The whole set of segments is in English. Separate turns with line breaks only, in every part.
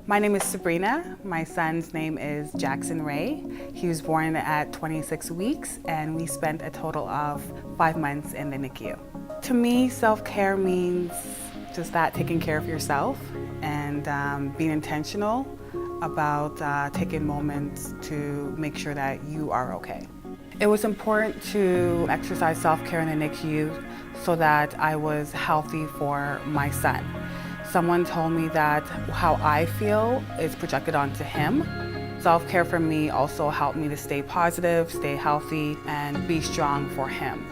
My name is Sabrina. My son's name is Jackson Ray. He was born at 26 weeks and we spent a total of 5 months in the NICU. To me, self-care means just that, taking care of yourself and being intentional about taking moments to make sure that you are okay. It was important to exercise self-care in the NICU so that I was healthy for my son. Someone told me that how I feel is projected onto him. Self-care for me also helped me to stay positive, stay healthy, and be strong for him.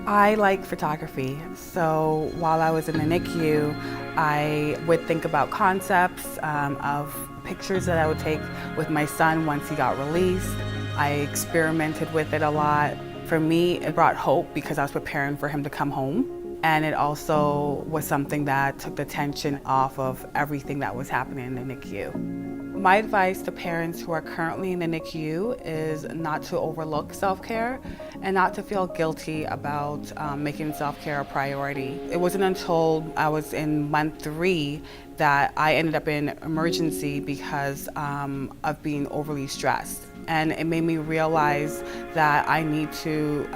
I like photography, so while I was in the NICU, I would think about concepts of pictures that I would take with my son once he got released. I experimented with it a lot. For me, it brought hope because I was preparing for him to come home. And it also was something that took the tension off of everything that was happening in the NICU. My advice to parents who are currently in the NICU is not to overlook self-care and not to feel guilty about making self-care a priority. It wasn't until I was in month 3 that I ended up in emergency because of being overly stressed. And it made me realize that I need to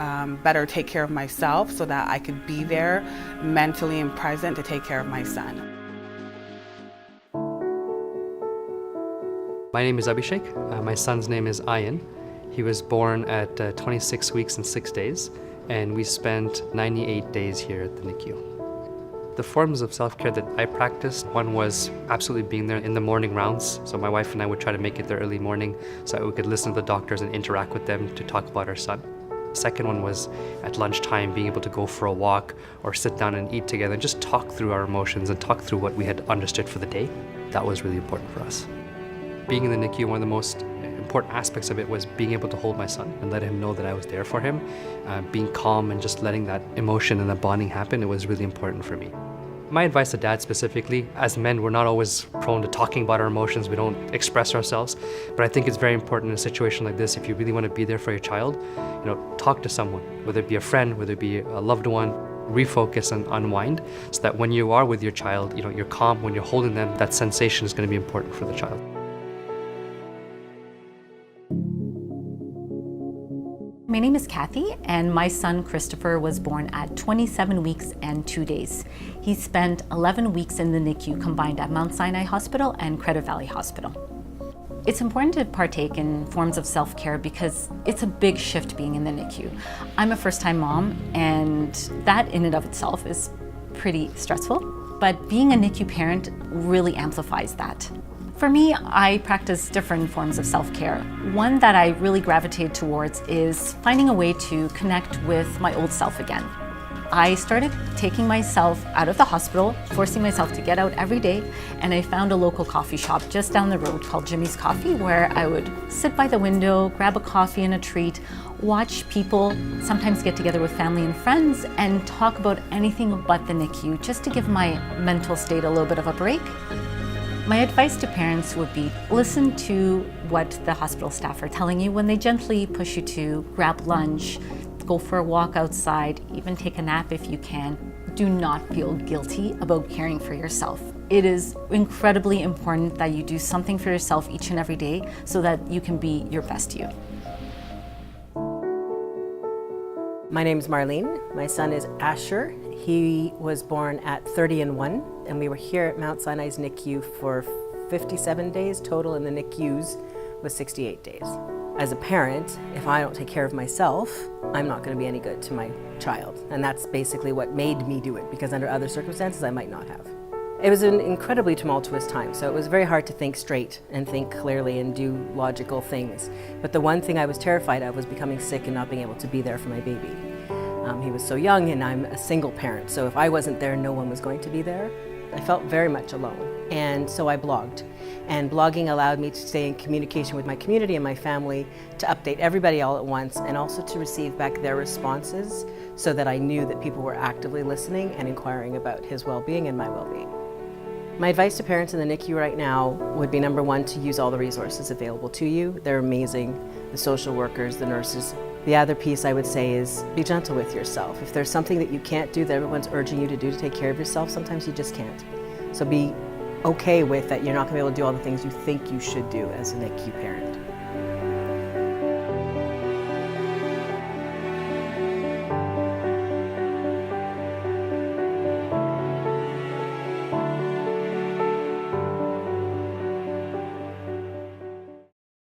better take care of myself so that I could be there mentally and present to take care of my son.
My name is Abhishek. My son's name is Ayan. He was born at 26 weeks and 6 days, and we spent 98 days here at the NICU. The forms of self-care that I practiced, one was absolutely being there in the morning rounds. So my wife and I would try to make it there early morning so that we could listen to the doctors and interact with them to talk about our son. The second one was at lunchtime, being able to go for a walk or sit down and eat together and just talk through our emotions and talk through what we had understood for the day. That was really important for us. Being in the NICU, one of the most important aspects of it was being able to hold my son and let him know that I was there for him. Being calm and just letting that emotion and that bonding happen, it was really important for me. My advice to dads specifically, as men, we're not always prone to talking about our emotions, we don't express ourselves, but I think it's very important in a situation like this, if you really want to be there for your child, talk to someone, whether it be a friend, whether it be a loved one, refocus and unwind, so that when you are with your child, you're calm, when you're holding them, that sensation is going to be important for the child.
My name is Kathy, and my son Christopher was born at 27 weeks and 2 days. He spent 11 weeks in the NICU combined at Mount Sinai Hospital and Credit Valley Hospital. It's important to partake in forms of self-care because it's a big shift being in the NICU. I'm a first-time mom, and that in and of itself is pretty stressful, but being a NICU parent really amplifies that. For me, I practice different forms of self-care. One that I really gravitate towards is finding a way to connect with my old self again. I started taking myself out of the hospital, forcing myself to get out every day, and I found a local coffee shop just down the road called Jimmy's Coffee, where I would sit by the window, grab a coffee and a treat, watch people sometimes get together with family and friends and talk about anything but the NICU, just to give my mental state a little bit of a break. My advice to parents would be listen to what the hospital staff are telling you when they gently push you to grab lunch, go for a walk outside, even take a nap if you can. Do not feel guilty about caring for yourself. It is incredibly important that you do something for yourself each and every day so that you can be your best you.
My name is Marlene. My son is Asher. He was born at 30 and 1, and we were here at Mount Sinai's NICU for 57 days total, and the NICU's was 68 days. As a parent, if I don't take care of myself, I'm not going to be any good to my child. And that's basically what made me do it, because under other circumstances, I might not have. It was an incredibly tumultuous time, so it was very hard to think straight and think clearly and do logical things. But the one thing I was terrified of was becoming sick and not being able to be there for my baby. He was so young, and I'm a single parent, so if I wasn't there, no one was going to be there. I felt very much alone, and so I blogged. And blogging allowed me to stay in communication with my community and my family, to update everybody all at once, and also to receive back their responses so that I knew that people were actively listening and inquiring about his well-being and my well-being. My advice to parents in the NICU right now would be, number one, to use all the resources available to you. They're amazing, the social workers, the nurses. The other piece I would say is be gentle with yourself. If there's something that you can't do that everyone's urging you to do to take care of yourself, sometimes you just can't. So be okay with that you're not going to be able to do all the things you think you should do as a NICU parent.